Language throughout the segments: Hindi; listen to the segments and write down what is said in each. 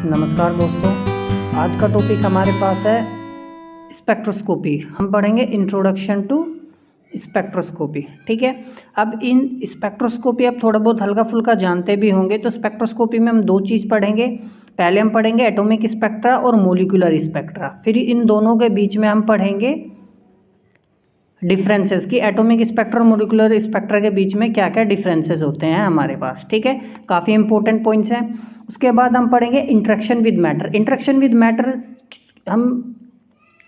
नमस्कार दोस्तों, आज का टॉपिक हमारे पास है स्पेक्ट्रोस्कोपी। हम पढ़ेंगे इंट्रोडक्शन टू स्पेक्ट्रोस्कोपी। ठीक है। अब इन स्पेक्ट्रोस्कोपी आप थोड़ा बहुत हल्का फुल्का जानते भी होंगे। तो स्पेक्ट्रोस्कोपी में हम दो चीज़ पढ़ेंगे। पहले हम पढ़ेंगे एटॉमिक स्पेक्ट्रा और मोलिकुलर स्पेक्ट्रा। फिर इन दोनों के बीच में हम पढ़ेंगे डिफरेंसेस की एटॉमिक स्पेक्ट्रा और मोलिकुलर स्पेक्ट्रा के बीच में क्या क्या डिफरेंसेस होते हैं हमारे पास। ठीक है, काफ़ी इंपॉर्टेंट पॉइंट्स हैं। उसके बाद हम पढ़ेंगे interaction with matter. Interaction with matter हम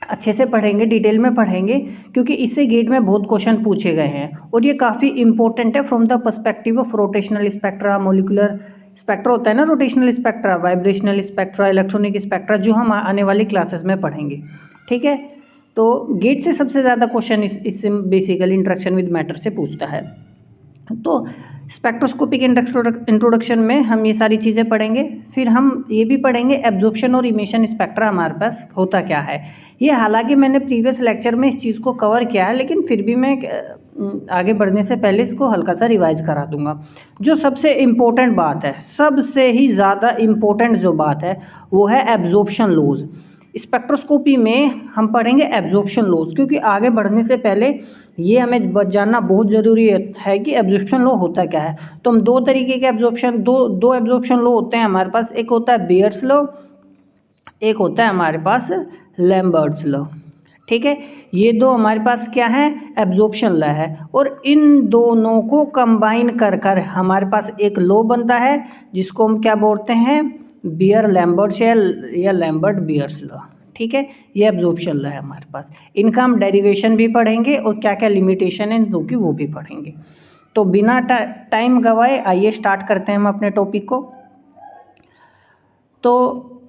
अच्छे से पढ़ेंगे, डिटेल में पढ़ेंगे, क्योंकि इससे गेट में बहुत क्वेश्चन पूछे गए हैं और ये काफ़ी इंपॉर्टेंट है from the perspective of rotational spectra, molecular spectra होता है ना, rotational spectra, vibrational spectra, electronic spectra, जो हम आने वाली क्लासेस में पढ़ेंगे। ठीक है, तो गेट से सबसे ज़्यादा क्वेश्चन इससे बेसिकली इंटरेक्शन विद मैटर से पूछता है। तो स्पेक्ट्रोस्कोपिक इंट्रोडक्शन में हम ये सारी चीज़ें पढ़ेंगे। फिर हम ये भी पढ़ेंगे एब्जॉर्प्शन और इमिशन स्पेक्ट्रा हमारे पास होता क्या है। ये हालांकि मैंने प्रीवियस लेक्चर में इस चीज़ को कवर किया है, लेकिन फिर भी मैं आगे बढ़ने से पहले इसको हल्का सा रिवाइज करा दूंगा। जो सबसे इम्पोर्टेंट बात है, सबसे ही ज़्यादा इम्पोर्टेंट जो बात है वो है एब्जॉर्प्शन लॉज। स्पेक्ट्रोस्कोपी में हम पढ़ेंगे एब्जॉर्प्शन लॉज, क्योंकि आगे बढ़ने से पहले ये हमें जानना बहुत ज़रूरी है कि एब्जॉर्प्शन लॉ होता क्या है। तो हम दो तरीके के दो एब्जॉर्प्शन लॉ होते हैं हमारे पास। एक होता है बेयर्स लॉ, एक होता है हमारे पास लैम्बर्ट्स लॉ। ठीक है, ये दो हमारे पास क्या है, एब्जॉर्प्शन लॉ है। और इन दोनों को कंबाइन कर कर हमारे पास एक लॉ बनता है जिसको हम क्या बोलते हैं, बियर लैम्बर्ट्स या लैम्बर्ट बियर्स लॉ। ठीक है, ये एब्जॉर्प्शन लॉ है हमारे पास। इनका हम डेरिवेशन भी पढ़ेंगे और क्या क्या लिमिटेशन है इन दो की वो भी पढ़ेंगे। तो बिना टाइम गवाए आइए स्टार्ट करते हैं हम अपने टॉपिक को। तो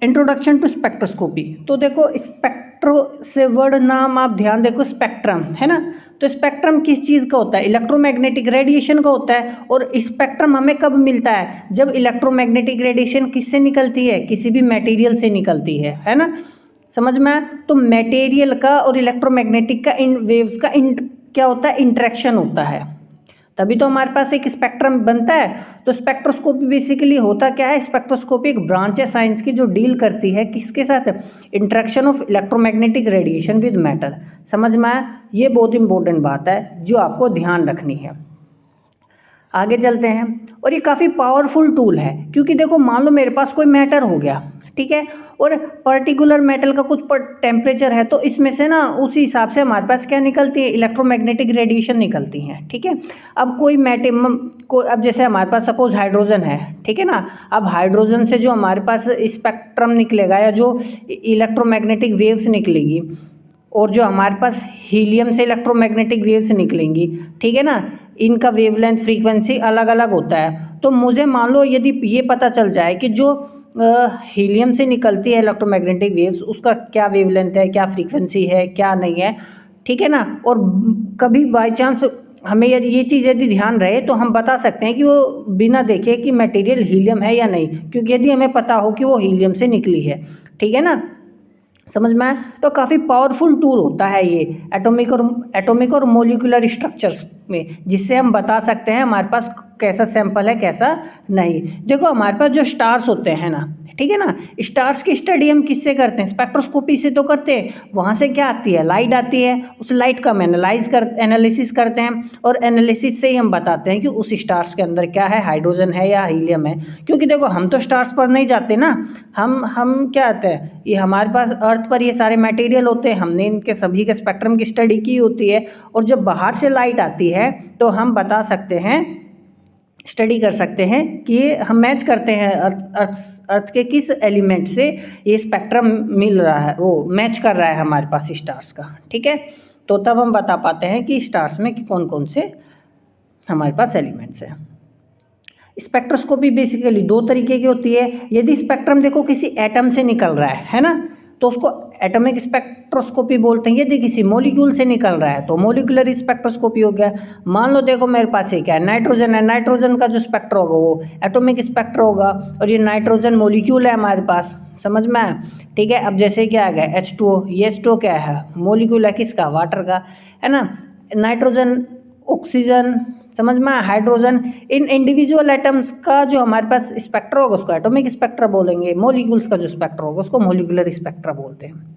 इंट्रोडक्शन टू स्पेक्ट्रोस्कोपी। तो देखो, स्पेक्ट्रो से वर्ड नाम आप ध्यान देखो, स्पेक्ट्रम है ना। तो स्पेक्ट्रम किस चीज़ का होता है, इलेक्ट्रोमैग्नेटिक रेडिएशन का होता है। और स्पेक्ट्रम हमें कब मिलता है, जब इलेक्ट्रोमैग्नेटिक रेडिएशन किससे निकलती है, किसी भी मटेरियल से निकलती है ना। समझ में आया। तो मटेरियल का और इलेक्ट्रोमैग्नेटिक का इन वेव्स का क्या होता है, इंटरेक्शन होता है, तभी तो हमारे पास एक स्पेक्ट्रम बनता है। तो स्पेक्ट्रोस्कोपी बेसिकली होता क्या है, स्पेक्ट्रोस्कोपी एक ब्रांच है साइंस की जो डील करती है किसके साथ, interaction of electromagnetic radiation with matter. समझ में आया, ये बहुत इंपॉर्टेंट बात है जो आपको ध्यान रखनी है। आगे चलते हैं। और ये काफ़ी पावरफुल टूल है, क्योंकि देखो मान लो मेरे पास कोई मैटर हो गया, ठीक है, और पर्टिकुलर मेटल का कुछ टेम्परेचर है, तो इसमें से ना उसी हिसाब से हमारे पास क्या निकलती है, इलेक्ट्रोमैग्नेटिक रेडिएशन निकलती हैं। ठीक है, अब अब जैसे हमारे पास सपोज हाइड्रोजन है, ठीक है ना। अब हाइड्रोजन से जो हमारे पास स्पेक्ट्रम निकलेगा या जो इलेक्ट्रोमैग्नेटिक वेव्स निकलेगी, और जो हमारे पास हीलियम से इलेक्ट्रोमैग्नेटिक वेव्स निकलेंगी, ठीक है ना, इनका वेवलेंथ फ्रीक्वेंसी अलग अलग होता है। तो मुझे मान लो यदि ये पता चल जाए कि जो हीलियम से निकलती है इलेक्ट्रोमैग्नेटिक वेव्स, उसका क्या वेवलेंथ है, क्या फ्रीक्वेंसी है, क्या नहीं है, ठीक है ना। और कभी बाय चांस हमें यदि ये चीज़ यदि ध्यान रहे तो हम बता सकते हैं कि वो बिना देखे कि मटेरियल हीलियम है या नहीं, क्योंकि यदि हमें पता हो कि वो हीलियम से निकली है। ठीक है ना, समझ में आया। तो काफ़ी पावरफुल टूल होता है ये एटॉमिक और मोलिकुलर स्ट्रक्चर्स में, जिससे हम बता सकते हैं हमारे पास कैसा सैंपल है कैसा नहीं। देखो हमारे पास जो स्टार्स होते हैं ना, ठीक है ना, स्टार्स की स्टडी हम किससे करते हैं, स्पेक्ट्रोस्कोपी से तो करते हैं। वहाँ से क्या आती है, लाइट आती है, उस लाइट का हम एनालिसिस करते हैं, और एनालिसिस से ही हम बताते हैं कि उस स्टार्स के अंदर क्या है, हाइड्रोजन है या हीलियम है। क्योंकि देखो हम तो स्टार्स पर नहीं जाते ना, हम क्या आते हैं, ये हमारे पास अर्थ पर ये सारे मटेरियल होते हैं, हमने इनके सभी के स्पेक्ट्रम की स्टडी की होती है। और जब बाहर से लाइट आती है तो हम बता सकते हैं, स्टडी कर सकते हैं कि हम मैच करते हैं अर्थ के किस एलिमेंट से ये स्पेक्ट्रम मिल रहा है, वो मैच कर रहा है हमारे पास स्टार्स का। ठीक है, तो तब हम बता पाते हैं कि स्टार्स में कौन कौन से हमारे पास एलिमेंट्स हैं। स्पेक्ट्रोस्कोपी बेसिकली दो तरीके की होती है। यदि स्पेक्ट्रम देखो किसी एटम से निकल रहा है ना, तो उसको एटॉमिक स्पेक्ट्रोस्कोपी बोलते हैं। यदि किसी मॉलिक्यूल से निकल रहा है तो मॉलिक्यूलर स्पेक्ट्रोस्कोपी हो गया। मान लो देखो मेरे पास ये क्या है, नाइट्रोजन है, नाइट्रोजन का जो स्पेक्ट्र होगा वो एटॉमिक स्पेक्ट्र होगा, और ये नाइट्रोजन मॉलिक्यूल है हमारे पास। समझ में आया, ठीक है। अब जैसे क्या आ गया H2O, ये H2O क्या है, मॉलिक्यूल है किसका, वाटर का, है ना। नाइट्रोजन, ऑक्सीजन, समझ में आया? हाइड्रोजन इन इंडिविजुअल एटम्स का जो हमारे पास स्पेक्ट्रा होगा उसको एटॉमिक स्पेक्ट्रा बोलेंगे, मॉलिक्यूल्स का जो स्पेक्ट्रा होगा उसको मॉलिक्यूलर स्पेक्ट्रा बोलते हैं।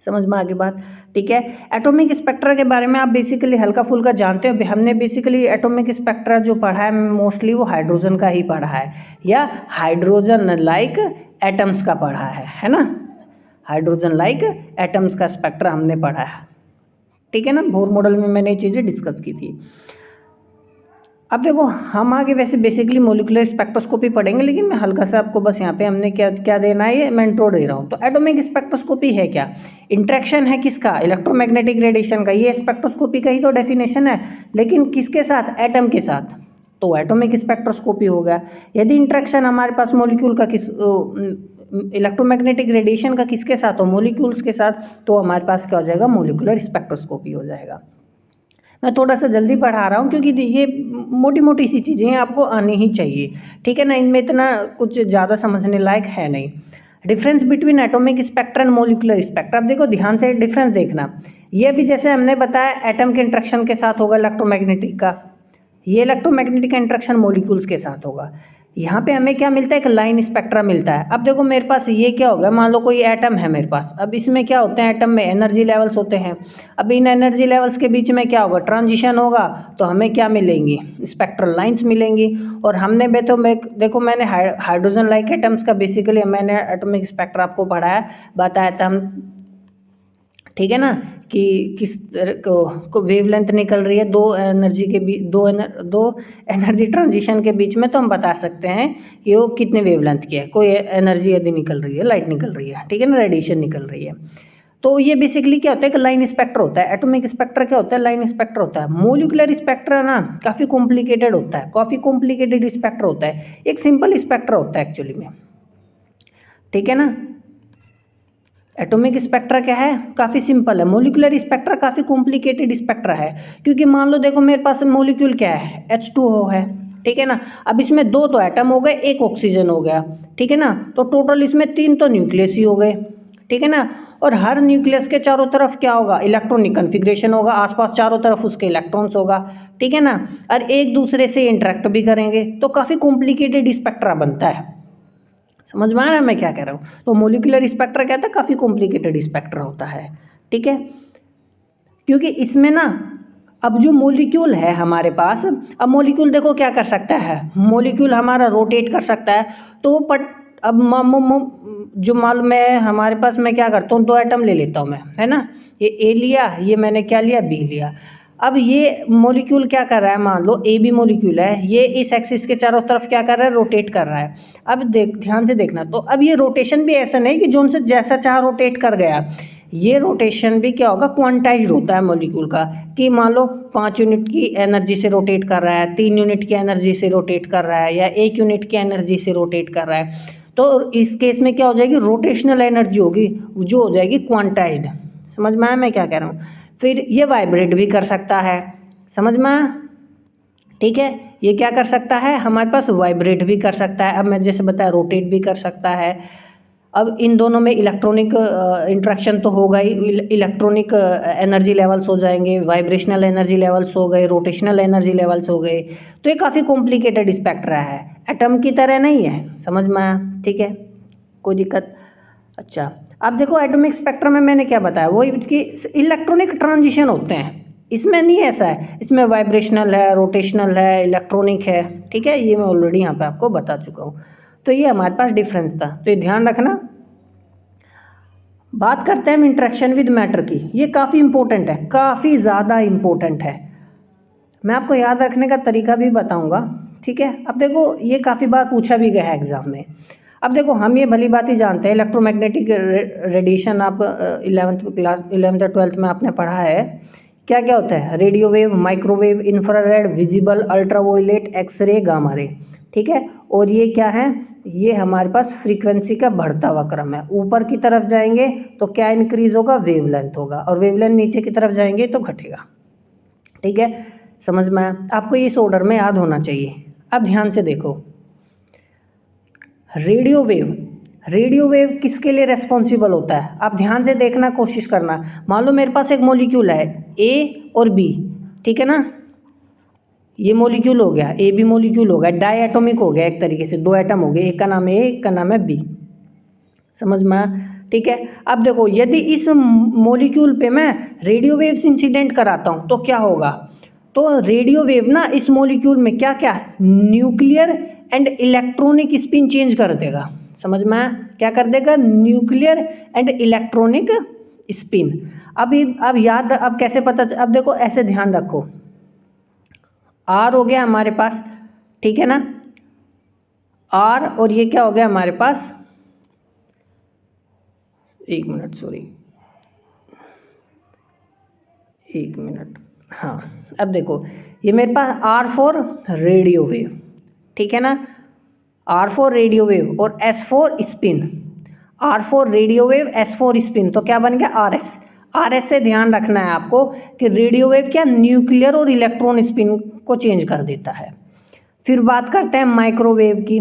समझ में आगे बात? ठीक है, एटॉमिक स्पेक्ट्रा के बारे में आप बेसिकली हल्का फुल्का जानते हो। हमने बेसिकली एटॉमिक स्पेक्ट्रा जो पढ़ा है मोस्टली वो हाइड्रोजन का ही पढ़ा है, या हाइड्रोजन लाइक एटम्स का पढ़ा है ना। हाइड्रोजन लाइक एटम्स का स्पेक्ट्रा हमने पढ़ा है, ठीक है ना। बोर मॉडल में मैंने ये चीज़ें डिस्कस की थी। अब देखो हम आगे वैसे बेसिकली मोलिकुलर स्पेक्ट्रोस्कोपी पढ़ेंगे, लेकिन मैं हल्का सा आपको बस यहाँ पे हमने क्या क्या देना है ये मैं इंट्रो दे रहा हूँ। तो एटॉमिक स्पेक्ट्रोस्कोपी है क्या? इंट्रैक्शन है किसका? इलेक्ट्रोमैग्नेटिक रेडिएशन का। ये स्पेक्ट्रोस्कोपी का ही तो डेफिनेशन है, लेकिन किसके साथ? एटम के साथ। तो एटॉमिक स्पेक्ट्रोस्कोपी हो गया। यदि इंट्रैक्शन हमारे पास मॉलिक्यूल का किस इलेक्ट्रोमैग्नेटिक रेडिएशन का किसके साथ हो? मॉलिक्यूल्स के साथ। तो हमारे पास क्या हो जाएगा? मॉलिक्यूलर स्पेक्ट्रोस्कोपी हो जाएगा। मैं थोड़ा सा जल्दी पढ़ा रहा हूँ क्योंकि ये मोटी मोटी सी चीज़ें आपको आनी ही चाहिए, ठीक है ना। इनमें इतना कुछ ज़्यादा समझने लायक है नहीं। Difference between atomic spectra and molecular spectra. अब देखो ध्यान से डिफरेंस देखना। ये भी जैसे हमने बताया एटम के इंट्रैक्शन के साथ होगा इलेक्ट्रोमैग्नेटिक का, ये इलेक्ट्रोमैग्नेटिक का इंट्रैक्शन मॉलिक्यूल्स के साथ होगा। यहाँ पे हमें क्या मिलता है? एक लाइन स्पेक्ट्रा मिलता है। अब देखो मेरे पास ये क्या होगा, मान लो कोई एटम है मेरे पास। अब इसमें क्या होते हैं? एटम में एनर्जी लेवल्स होते हैं। अब इन एनर्जी लेवल्स के बीच में क्या होगा? ट्रांजिशन होगा। तो हमें क्या मिलेंगी? स्पेक्ट्रल लाइंस मिलेंगी। और हमने देखो मैंने हाइड्रोजन लाइक एटम्स का बेसिकली मैंने एटॉमिक स्पेक्ट्रा आपको पढ़ाया, बताया था हम, ठीक है ना, कि किस को वेवलेंथ निकल रही है दो एनर्जी के बीच, दो एनर्जी ट्रांजिशन के बीच में। तो हम बता सकते हैं कि वो कितने वेवलेंथ की है। कोई एनर्जी यदि निकल रही है, लाइट निकल रही है, ठीक है ना, रेडिएशन निकल रही है। तो ये बेसिकली क्या होता है कि लाइन स्पेक्ट्रा होता है। एटॉमिक स्पेक्ट्रा क्या होता है? लाइन स्पेक्ट्रा होता है। मॉलिक्यूलर स्पेक्ट्रा ना काफ़ी कॉम्प्लिकेटेड होता है, काफ़ी कॉम्प्लिकेटेड स्पेक्ट्रा होता है। एक सिंपल स्पेक्ट्रा होता है एक्चुअली में, ठीक है ना। एटॉमिक स्पेक्ट्रा क्या है? काफ़ी सिंपल है। मॉलिक्यूलर स्पेक्ट्रा काफ़ी कॉम्प्लिकेटेड स्पेक्ट्रा है, क्योंकि मान लो देखो मेरे पास मॉलिक्यूल क्या है? H2O है, ठीक है ना। अब इसमें दो तो एटम हो गए, एक ऑक्सीजन हो गया, ठीक है ना। तो टोटल इसमें 3 तो न्यूक्लियस ही हो गए, ठीक है ना। और हर न्यूक्लियस के चारों तरफ क्या होगा? इलेक्ट्रॉनिक कन्फिग्रेशन होगा, आसपास चारों तरफ उसके इलेक्ट्रॉन्स होगा, ठीक है ना। और एक दूसरे से इंटरेक्ट भी करेंगे, तो काफ़ी कॉम्प्लिकेटेड स्पेक्ट्रा बनता है। समझ में आ रहा है मैं क्या कह रहा हूँ? तो मॉलिक्यूलर स्पेक्ट्रा क्या था? काफ़ी कॉम्प्लिकेटेड स्पेक्ट्रा होता है, ठीक है। क्योंकि इसमें ना अब जो मॉलिक्यूल है हमारे पास, अब मॉलिक्यूल देखो क्या कर सकता है? मॉलिक्यूल हमारा रोटेट कर सकता है। तो अब जो मालूम है हमारे पास, मैं क्या करता हूँ, 2 एटम ले लेता हूँ मैं, है ना। ये ए लिया, ये मैंने क्या लिया? बी लिया। अब ये मॉलिक्यूल क्या कर रहा है? मान लो ए बी मॉलिक्यूल है, ये इस एक्सिस के चारों तरफ क्या कर रहा है? रोटेट कर रहा है। अब ध्यान से देखना। तो अब ये रोटेशन भी ऐसा नहीं कि जोन से जैसा चाह रोटेट कर गया। ये रोटेशन भी क्या होगा? क्वांटाइज्ड होता है मॉलिक्यूल का, कि मान लो 5 यूनिट की एनर्जी से रोटेट कर रहा है, 3 यूनिट की एनर्जी से रोटेट कर रहा है, या 1 यूनिट की एनर्जी से रोटेट कर रहा है। तो इस केस में क्या हो जाएगी? रोटेशनल एनर्जी होगी जो हो जाएगी क्वांटाइज्ड। समझ में आया मैं क्या कह रहा हूँ? फिर ये वाइब्रेट भी कर सकता है, समझ में आया? ठीक है, ये क्या कर सकता है? हमारे पास वाइब्रेट भी कर सकता है। अब मैं जैसे बताया रोटेट भी कर सकता है। अब इन दोनों में इलेक्ट्रॉनिक इंट्रैक्शन तो होगा ही, इलेक्ट्रॉनिक एनर्जी लेवल्स हो जाएंगे, वाइब्रेशनल एनर्जी लेवल्स हो गए, रोटेशनल एनर्जी लेवल्स हो गए। तो ये काफ़ी कॉम्प्लिकेटेड स्पेक्ट्रा है, एटम की तरह नहीं है। समझ में आया? ठीक है, कोई दिक्कत? अच्छा, अब देखो एटॉमिक स्पेक्ट्रम में मैंने क्या बताया, वही कि इलेक्ट्रॉनिक ट्रांजिशन होते हैं। इसमें नहीं ऐसा है, इसमें वाइब्रेशनल है, रोटेशनल है, इलेक्ट्रॉनिक है, ठीक है। ये मैं ऑलरेडी यहाँ पे आपको बता चुका हूँ। तो ये हमारे पास डिफरेंस था, तो ये ध्यान रखना। बात करते हैं हम इंटरेक्शन विद मैटर की। ये काफ़ी इंपॉर्टेंट है, काफ़ी ज़्यादा इंपॉर्टेंट है। मैं आपको याद रखने का तरीका भी बताऊंगा, ठीक है। अब देखो ये काफ़ी बार पूछा भी गया है एग्जाम में। अब देखो हम ये भली बात ही जानते हैं इलेक्ट्रोमैग्नेटिक रेडिएशन, आप 11th और 12th में आपने पढ़ा है। क्या क्या होता है? Radio wave, microwave, infrared, visible, ultraviolet, x-ray, gamma ray, ठीक है। और ये क्या है? ये हमारे पास फ्रीक्वेंसी का बढ़ता हुआ क्रम है। ऊपर की तरफ जाएंगे तो क्या इंक्रीज होगा? वेवलेंथ होगा, और वेवलेंथ नीचे की तरफ जाएंगे तो घटेगा, ठीक है। समझ में आया? आपको इस ऑर्डर में याद होना चाहिए। अब ध्यान से देखो, रेडियो वेव किसके लिए रेस्पॉन्सिबल होता है? आप ध्यान से देखना कोशिश करना। मान लो मेरे पास एक मॉलिक्यूल है ए और बी, ठीक है ना। ये मॉलिक्यूल हो गया, ए बी मॉलिक्यूल हो गया, डाई एटॉमिक हो गया, एक तरीके से 2 एटम हो गए, एक का नाम है ए, एक का नाम है बी। समझ में आया? ठीक है। अब देखो यदि इस मॉलिक्यूल पे मैं रेडियो वेव्स इंसिडेंट कराता हूँ तो क्या होगा, तो रेडियो वेव ना इस मॉलिक्यूल में क्या क्या nuclear and electronic spin change कर देगा। समझ में आया? क्या कर देगा, न्यूक्लियर एंड इलेक्ट्रॉनिक स्पिन। अब याद, अब कैसे पता, अब देखो ऐसे ध्यान रखो, आर हो गया हमारे पास, ठीक है ना, आर, और ये क्या हो गया हमारे पास, एक मिनट, सॉरी, एक मिनट, हाँ। अब देखो ये मेरे पास आर फॉर रेडियो वेव, ठीक है ना, आर फॉर रेडियो वेव और S for spin, R for radio wave, S for spin, तो क्या बन गया आर एस। आर एस से ध्यान रखना है आपको कि रेडियो वेव क्या न्यूक्लियर और इलेक्ट्रॉन स्पिन को चेंज कर देता है। फिर बात करते हैं माइक्रोवेव की।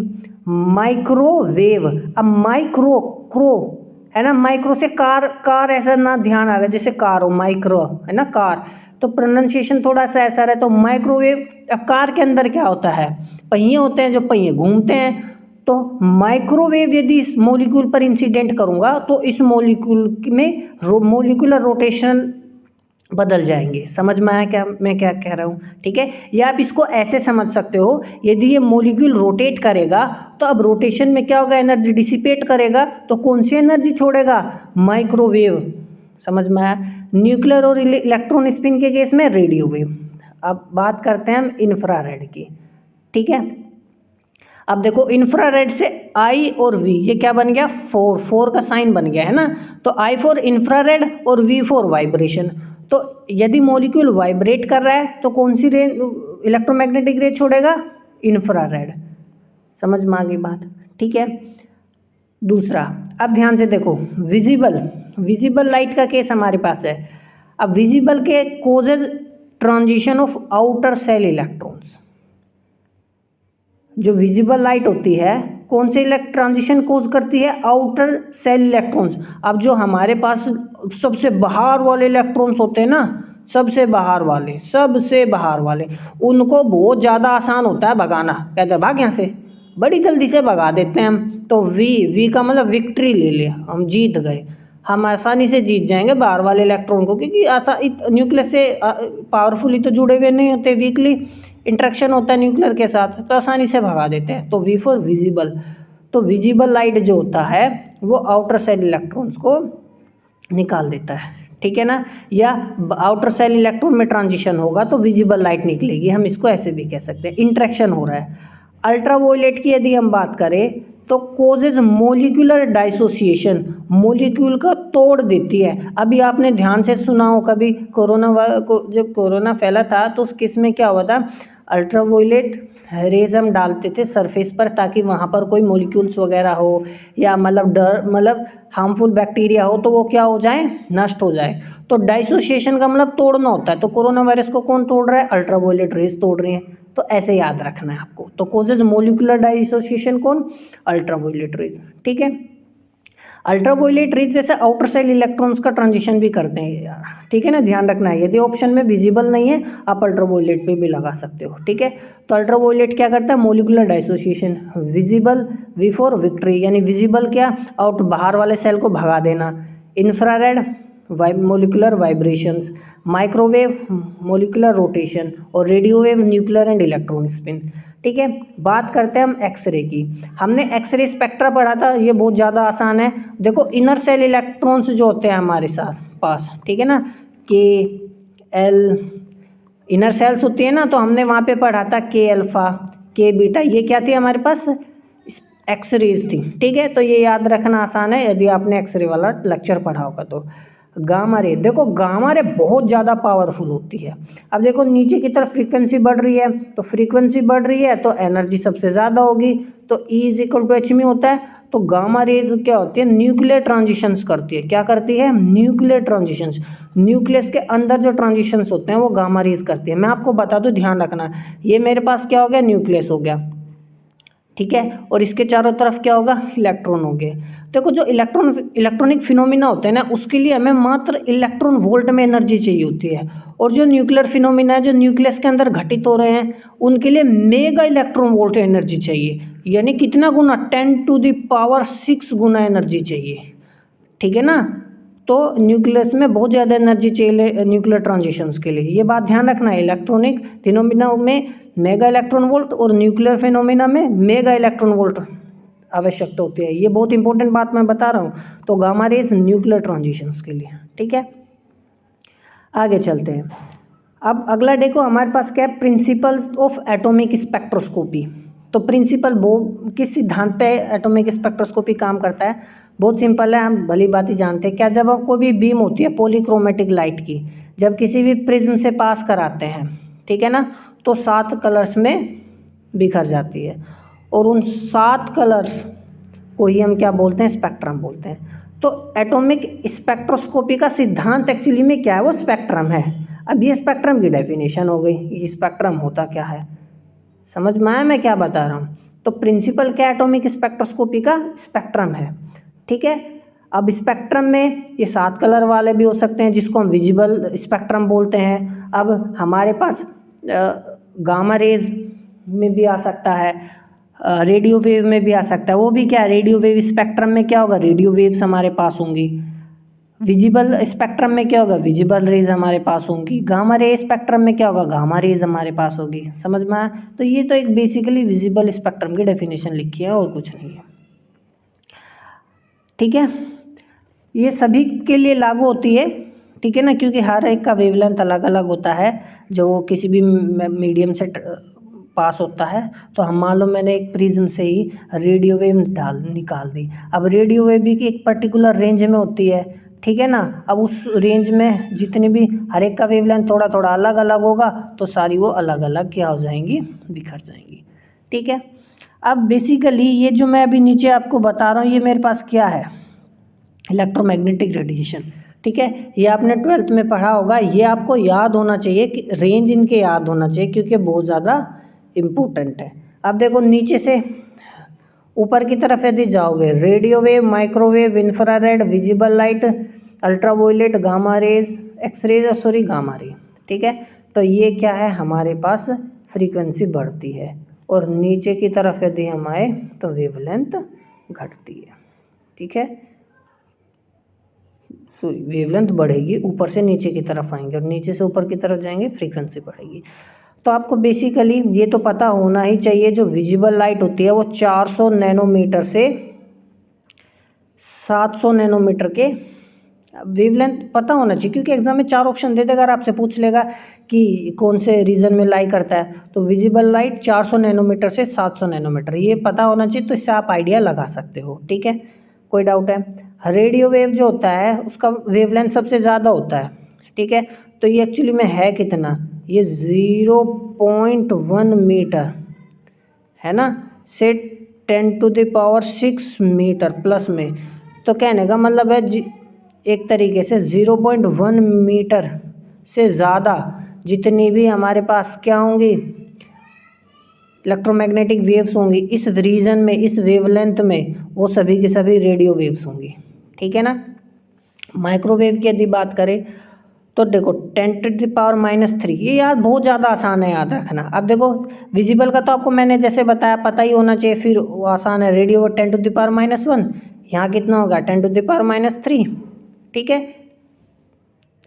माइक्रोवेव, अब माइक्रो क्रो है ना, माइक्रो से कार ऐसा ना ध्यान आ रहा है जैसे कार हो, माइक्रो है ना कार, तो प्रोनाउंसिएशन थोड़ा सा ऐसा रहे। तो माइक्रोवेव, अब कार के अंदर क्या होता है, पहिए होते हैं, जो पहिए घूमते हैं। तो माइक्रोवेव यदि इस मॉलिक्यूल पर इंसिडेंट करूंगा तो इस मॉलिक्यूल में मॉलिक्यूलर रोटेशन बदल जाएंगे। समझ में आया क्या मैं क्या कह रहा हूँ? ठीक है। या आप इसको ऐसे समझ सकते हो, यदि ये मॉलिक्यूल रोटेट करेगा तो अब रोटेशन में क्या होगा, एनर्जी डिसिपेट करेगा, तो कौन सी एनर्जी छोड़ेगा, माइक्रोवेव। समझ में आया? न्यूक्लियर और इलेक्ट्रॉन स्पिन के केस में रेडियो वेव। अब बात करते हैं हम इंफ्रारेड की, ठीक है। अब देखो इंफ्रारेड से आई और वी, ये क्या बन गया, 4 का साइन बन गया है ना, तो आई फॉर इंफ्रारेड और वी फॉर वाइब्रेशन। तो यदि मॉलिक्यूल वाइब्रेट कर रहा है तो कौन सी रे इलेक्ट्रोमैग्नेटिक रे छोड़ेगा, इंफ्रारेड। समझ में आ गई बात? ठीक है। दूसरा, अब ध्यान से देखो, विजिबल लाइट का केस हमारे पास है। अब विजिबल के causes transition of outer cell electrons. जो विजिबल लाइट होती है कौन से ट्रांजिशन कोज करती है, आउटर सेल इलेक्ट्रॉन्स। अब जो हमारे पास सबसे बाहर वाले इलेक्ट्रॉन्स होते हैं ना, सबसे बाहर वाले, उनको बहुत ज़्यादा आसान होता है भगाना। कहते हैं भाग यहाँ से, बड़ी जल्दी से भगा देते हैं हम। तो वी का मतलब विक्ट्री ले ले, हम जीत गए, हम आसानी से जीत जाएंगे बाहर वाले इलेक्ट्रॉन को, क्योंकि न्यूक्लियस से पावरफुली तो जुड़े हुए नहीं होते, वीकली इंट्रैक्शन होता है न्यूक्लियर के साथ, तो आसानी से भगा देते हैं। तो वी फॉर विजिबल, तो विजिबल लाइट जो होता है वो आउटर सेल इलेक्ट्रॉन्स को निकाल देता है, ठीक है ना। या आउटर सेल इलेक्ट्रॉन में ट्रांजिशन होगा तो विजिबल लाइट निकलेगी, हम इसको ऐसे भी कह सकते हैं, इंट्रैक्शन हो रहा है। अल्ट्रावायलेट की यदि हम बात करें तो कोजेज मोलिकुलर डाइसोसिएशन, मोलिक्यूल का तोड़ देती है। अभी आपने ध्यान से सुना हो कभी, जब कोरोना फैला था तो उस केस में क्या हुआ था, अल्ट्रावायलेट रेज हम डालते थे सरफेस पर ताकि वहाँ पर कोई मोलिक्यूल्स वगैरह हो या मतलब हार्मफुल बैक्टीरिया हो तो वो क्या हो जाए, नष्ट हो जाए। तो डाइसोसिएशन का मतलब तोड़ना होता है। तो कोरोना वायरस को कौन तोड़ रहा है, अल्ट्रावायलेट रेज तोड़ रही हैं। तो ऐसे याद रखना है आपको। तो कोजेज मोलिकुलर डाइसोसिएशन कौन, अल्ट्रावायलेट रेज, ठीक है। अल्ट्रावायलेट रेज जैसे आउटर सेल इलेक्ट्रॉन्स का ट्रांजिशन भी करते हैं, ठीक है ना, ध्यान रखना है। यदि ऑप्शन में विजिबल नहीं है आप अल्ट्रावायलेट पे भी लगा सकते हो, ठीक है। तो अल्ट्रावायलेट क्या करता है, molecular dissociation. Visible, V for victory, यानी विजिबल क्या, आउट बाहर वाले सेल को भगा देना। Infrared, molecular vibrations. Microwave, molecular rotation. और radio wave, nuclear and electron spin, ठीक है। बात करते हैं हम एक्सरे की। हमने एक्सरे स्पेक्ट्रा पढ़ा था, ये बहुत ज़्यादा आसान है। देखो इनर सेल इलेक्ट्रॉन्स जो होते हैं हमारे साथ पास, ठीक है ना, के एल इनर सेल्स होती है ना, तो हमने वहाँ पे पढ़ा था के अल्फ़ा, के बीटा, ये क्या थी हमारे पास, एक्सरेज थी, ठीक है। तो ये याद रखना आसान है यदि आपने एक्सरे वाला लेक्चर पढ़ा होगा तो। गामा रे, देखो गामा रे बहुत ज़्यादा पावरफुल होती है। अब देखो नीचे की तरफ फ्रीक्वेंसी बढ़ रही है, तो फ्रीक्वेंसी बढ़ रही है तो एनर्जी सबसे ज़्यादा होगी, तो E = h में होता है। तो गामा रेज क्या होती है, न्यूक्लियर ट्रांजिशंस करती है। क्या करती है, न्यूक्लियर ट्रांजिशंस। न्यूक्लियस के अंदर जो ट्रांजिशंस होते हैं वो गामा रेज करती है। मैं आपको बता दूं, ध्यान रखना, ये मेरे पास क्या हो गया, न्यूक्लियस हो गया, ठीक है, और इसके चारों तरफ क्या होगा, इलेक्ट्रॉन होंगे। देखो जो इलेक्ट्रॉनिक फिनोमिना होते हैं ना, उसके लिए हमें मात्र इलेक्ट्रॉन वोल्ट में एनर्जी चाहिए होती है, और जो न्यूक्लियर फिनोमिना है जो न्यूक्लियस के अंदर घटित हो रहे हैं उनके लिए मेगा इलेक्ट्रॉन वोल्ट एनर्जी चाहिए, यानी कितना गुना, 10⁶ गुना एनर्जी चाहिए, ठीक है ना। तो न्यूक्लियस में बहुत ज़्यादा एनर्जी चाहिए न्यूक्लियर ट्रांजिशंस के लिए, ये बात ध्यान रखना है। इलेक्ट्रॉनिक फिनोमिना में मेगा इलेक्ट्रॉन वोल्ट और न्यूक्लियर फिनोमिना में मेगा इलेक्ट्रॉन वोल्ट आवश्यकता होती है, ये बहुत इंपॉर्टेंट बात मैं बता रहा हूँ। तो गामा रेज न्यूक्लियर ट्रांजिशंस के लिए, ठीक है। आगे चलते हैं। अब अगला देखो हमारे पास क्या है, प्रिंसिपल्स ऑफ एटॉमिक स्पेक्ट्रोस्कोपी। तो प्रिंसिपल वो किस सिद्धांत पे एटॉमिक स्पेक्ट्रोस्कोपी काम करता है, बहुत सिंपल है, हम भली बात ही जानते हैं। क्या, जब कोई भी बीम होती है पॉलीक्रोमेटिक लाइट की, जब किसी भी प्रिज्म से पास कराते हैं, ठीक है ना, तो 7 कलर्स में बिखर जाती है, और उन 7 कलर्स को ही हम क्या बोलते हैं, स्पेक्ट्रम बोलते हैं। तो एटॉमिक स्पेक्ट्रोस्कोपी का सिद्धांत एक्चुअली में क्या है, वो स्पेक्ट्रम है। अब ये स्पेक्ट्रम की डेफिनेशन हो गई, ये स्पेक्ट्रम होता क्या है, समझ में आया मैं क्या बता रहा हूँ। तो प्रिंसिपल क्या एटॉमिक स्पेक्ट्रोस्कोपी का, स्पेक्ट्रम है, ठीक है। अब स्पेक्ट्रम में ये 7 कलर वाले भी हो सकते हैं जिसको हम विजिबल स्पेक्ट्रम बोलते हैं। अब हमारे पास गामा रेज में भी आ सकता है, रेडियो वेव में भी आ सकता है। वो भी क्या, रेडियो वेव स्पेक्ट्रम में क्या होगा, रेडियो वेव्स हमारे पास होंगी। विजिबल स्पेक्ट्रम में क्या होगा, विजिबल रेज हमारे पास होंगी। गामा रे स्पेक्ट्रम में क्या होगा, गामा रेज हमारे पास होगी। समझ में आया। तो ये तो एक बेसिकली विजिबल स्पेक्ट्रम की डेफिनेशन लिखी है और कुछ नहीं है, ठीक है। ये सभी के लिए लागू होती है, ठीक है ना, क्योंकि हर एक का वेवलेंथ अलग अलग होता है जो किसी भी मीडियम से पास होता है। तो हम मान लो मैंने एक प्रिज्म से ही रेडियो वेव निकाल दी। अब रेडियो वेव भी एक पर्टिकुलर रेंज में होती है, ठीक है ना। अब उस रेंज में जितनी भी हर एक का वेवलेंथ थोड़ा थोड़ा अलग अलग होगा, तो सारी वो अलग अलग क्या हो जाएंगी, बिखर जाएंगी, ठीक है। अब बेसिकली ये जो मैं अभी नीचे आपको बता रहा हूँ, ये मेरे पास क्या है, इलेक्ट्रोमैग्नेटिक रेडिएशन, ठीक है। ये आपने 12th में पढ़ा होगा, ये आपको याद होना चाहिए, कि रेंज इनके याद होना चाहिए क्योंकि बहुत ज़्यादा इम्पोर्टेंट है। अब देखो नीचे से ऊपर की तरफ यदि जाओगे, radio wave, microwave, infrared, visible light, ultraviolet, gamma rays, x-rays और सॉरी गामा रे, ठीक है। तो ये क्या है, हमारे पास फ्रीक्वेंसी बढ़ती है, और नीचे की तरफ यदि हम आए तो वेवलेंथ घटती है, ठीक है। सॉरी, वेवलेंथ बढ़ेगी, ऊपर से नीचे की तरफ आएंगे और नीचे से ऊपर की तरफ जाएंगे, फ्रीक्वेंसी बढ़ेगी। तो आपको बेसिकली ये तो पता होना ही चाहिए, जो विजिबल लाइट होती है वो 400 नैनोमीटर से 700 नैनोमीटर के वेवलेंथ पता होना चाहिए, क्योंकि एग्जाम में 4 ऑप्शन दे देगा और आपसे पूछ लेगा कि कौन से रीजन में लाई करता है। तो विजिबल लाइट 400 नैनोमीटर से 700 नैनोमीटर, ये पता होना चाहिए, तो इससे आप आइडिया लगा सकते हो, ठीक है। कोई डाउट है। रेडियो वेव जो होता है उसका वेवलेंथ सबसे ज़्यादा होता है, ठीक है। तो ये एक्चुअली में है कितना, ये 0.1 मीटर है ना, से 10⁶ मीटर प्लस में। तो कहने का मतलब है एक तरीके से 0.1 मीटर से ज़्यादा जितनी भी हमारे पास क्या होंगी, इलेक्ट्रोमैग्नेटिक वेव्स होंगी इस रीजन में, इस वेवलेंथ में, वो सभी की सभी रेडियो वेव्स होंगी, ठीक है ना। माइक्रोवेव की यदि बात करें तो देखो 10⁻⁻3, ये याद बहुत ज़्यादा आसान है याद रखना। अब देखो विजिबल का तो आपको मैंने जैसे बताया पता ही होना चाहिए, फिर वो आसान है। रेडियो 10⁻⁻1, यहाँ कितना होगा 10⁻⁻3, ठीक है।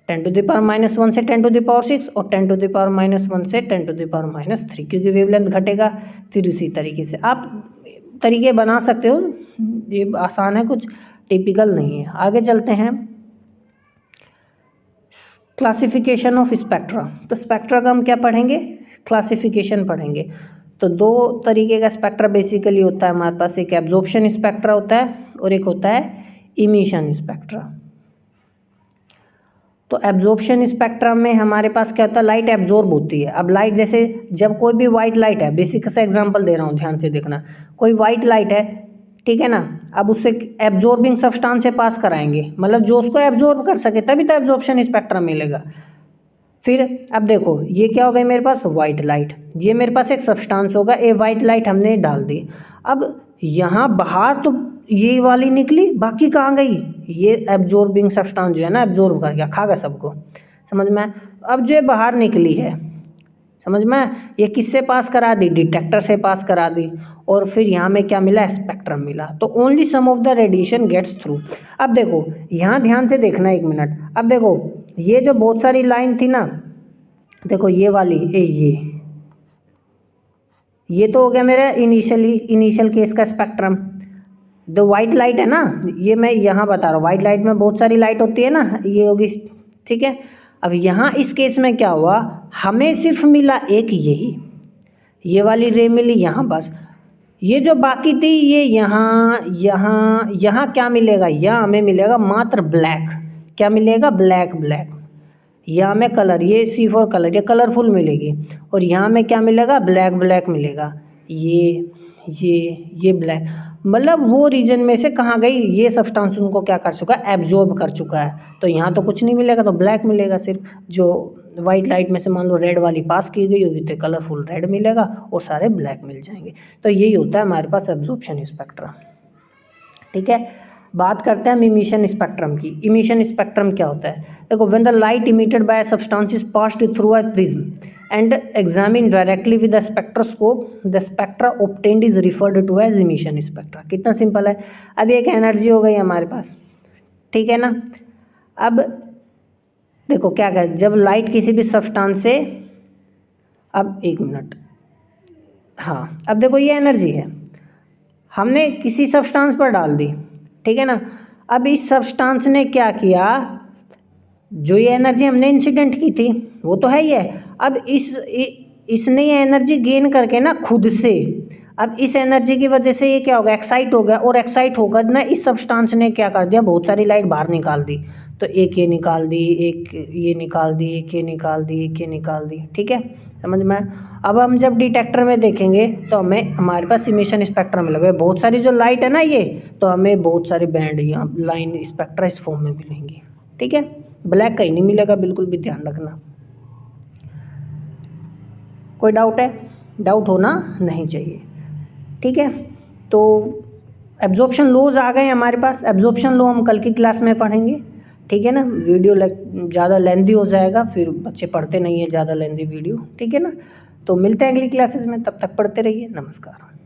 10⁻⁻1 से 10⁻6 और 10⁻⁻1 से 10⁻⁻3, क्योंकि वेवलेंथ घटेगा। फिर इसी तरीके से आप तरीके बना सकते हो, ये आसान है, कुछ टिपिकल नहीं है। आगे चलते हैं, क्लासिफिकेशन ऑफ स्पेक्ट्रा। तो स्पेक्ट्रा का हम क्या पढ़ेंगे, क्लासिफिकेशन पढ़ेंगे। तो 2 तरीके का स्पेक्ट्रा बेसिकली होता है हमारे पास, एक एब्जॉर्प्शन स्पेक्ट्रा होता है और एक होता है इमिशन स्पेक्ट्रा। तो एब्जॉर्प्शन स्पेक्ट्रम में हमारे पास क्या होता है, लाइट एब्जॉर्ब होती है। अब लाइट जैसे जब कोई भी वाइट लाइट है, बेसिक सा एग्जांपल दे रहा हूँ, ध्यान से देखना। कोई वाइट लाइट है, ठीक है ना, अब उससे एब्जॉर्बिंग सब्सटेंस से पास कराएंगे, मतलब जो उसको एब्जॉर्ब कर सके, तभी तो एब्जॉर्प्शन स्पेक्ट्रम मिलेगा। फिर अब देखो ये क्या हो गई मेरे पास वाइट लाइट, ये मेरे पास एक सब्सटेंस होगा, ये वाइट लाइट हमने डाल दी। अब यहाँ बाहर तो ये वाली निकली, बाकी कहाँ गई, ये एब्जॉर्बिंग सब्सटेंस जो है ना एब्जॉर्ब कर गया, खा गया सबको, समझ में। अब जो बाहर निकली है, समझ में, ये किससे पास करा दी, डिटेक्टर से पास करा दी, और फिर यहाँ में क्या मिला, स्पेक्ट्रम मिला। तो only some of the radiation gets through. अब देखो यहाँ ध्यान से देखना 1 मिनट। अब देखो ये जो बहुत सारी लाइन थी ना, देखो ये वाली ये तो हो गया मेरा इनिशियल केस का स्पेक्ट्रम। जो वाइट लाइट है ना, ये मैं यहाँ बता रहा हूँ, वाइट लाइट में बहुत सारी लाइट होती है ना, ये होगी, ठीक है। अब यहाँ इस केस में क्या हुआ, हमें सिर्फ मिला एक यही, ये वाली रे मिली यहाँ बस। ये जो बाकी थी ये यहाँ क्या मिलेगा, यहाँ हमें मिलेगा मात्र ब्लैक। क्या मिलेगा, ब्लैक। यहाँ में कलर, ये C4 कलर, ये कलरफुल मिलेगी, और यहाँ में क्या मिलेगा, ब्लैक मिलेगा। ये ब्लैक, मतलब वो रीजन में से कहाँ गई, ये सब्सटेंस उनको क्या कर चुका है, एब्जॉर्ब कर चुका है। तो यहाँ तो कुछ नहीं मिलेगा, तो ब्लैक मिलेगा सिर्फ। जो वाइट लाइट में से मान लो रेड वाली पास की गई होगी तो कलरफुल रेड मिलेगा, और सारे ब्लैक मिल जाएंगे। तो यही होता है हमारे पास एब्जॉर्प्शन स्पेक्ट्रम, ठीक है। बात करते हैं हम इमिशन स्पेक्ट्रम की। इमिशन स्पेक्ट्रम क्या होता है, देखो when the light emitted by a substance is passed through a prism and examine directly with the spectroscope, the spectra obtained is referred to as emission spectra. कितना सिंपल है। अब एक एनर्जी हो गई हमारे पास, ठीक है ना। अब देखो क्या करें, जब लाइट किसी भी सब्सटेंस से, अब 1 मिनट, हाँ अब देखो ये एनर्जी है, हमने किसी सब्सटेंस पर डाल दी, ठीक है ना। अब इस सब्सटेंस ने क्या किया, जो ये एनर्जी हमने इंसिडेंट की थी वो तो है ही है। अब इसने ये एनर्जी गेन करके ना खुद से, अब इस एनर्जी की वजह से ये क्या होगा, एक्साइट हो गया, और एक्साइट होकर ना इस सब्सटेंस ने क्या कर दिया, बहुत सारी लाइट बाहर निकाल दी। तो एक ये निकाल दी, एक ये निकाल दी, एक ये निकाल दी, एक ये निकाल दी, ठीक है, समझ में। अब हम जब डिटेक्टर में देखेंगे तो हमें हमारे पास इमिशन स्पेक्ट्रम मिलेगा, बहुत सारी जो लाइट है ना ये, तो हमें बहुत सारे बैंड यहाँ लाइन स्पेक्ट्रा इस फॉर्म में मिलेंगी, ठीक है। ब्लैक कहीं नहीं मिलेगा, बिल्कुल भी ध्यान रखना। कोई डाउट है, डाउट होना नहीं चाहिए, ठीक है। तो एब्जॉर्प्शन लॉज आ गए हमारे पास, एब्जॉर्प्शन लॉ हम कल की क्लास में पढ़ेंगे, ठीक है ना। वीडियो ज़्यादा लेंदी हो जाएगा, फिर बच्चे पढ़ते नहीं है ज़्यादा लेंदी वीडियो, ठीक है ना। तो मिलते हैं अगली क्लासेस में, तब तक पढ़ते रहिए, नमस्कार।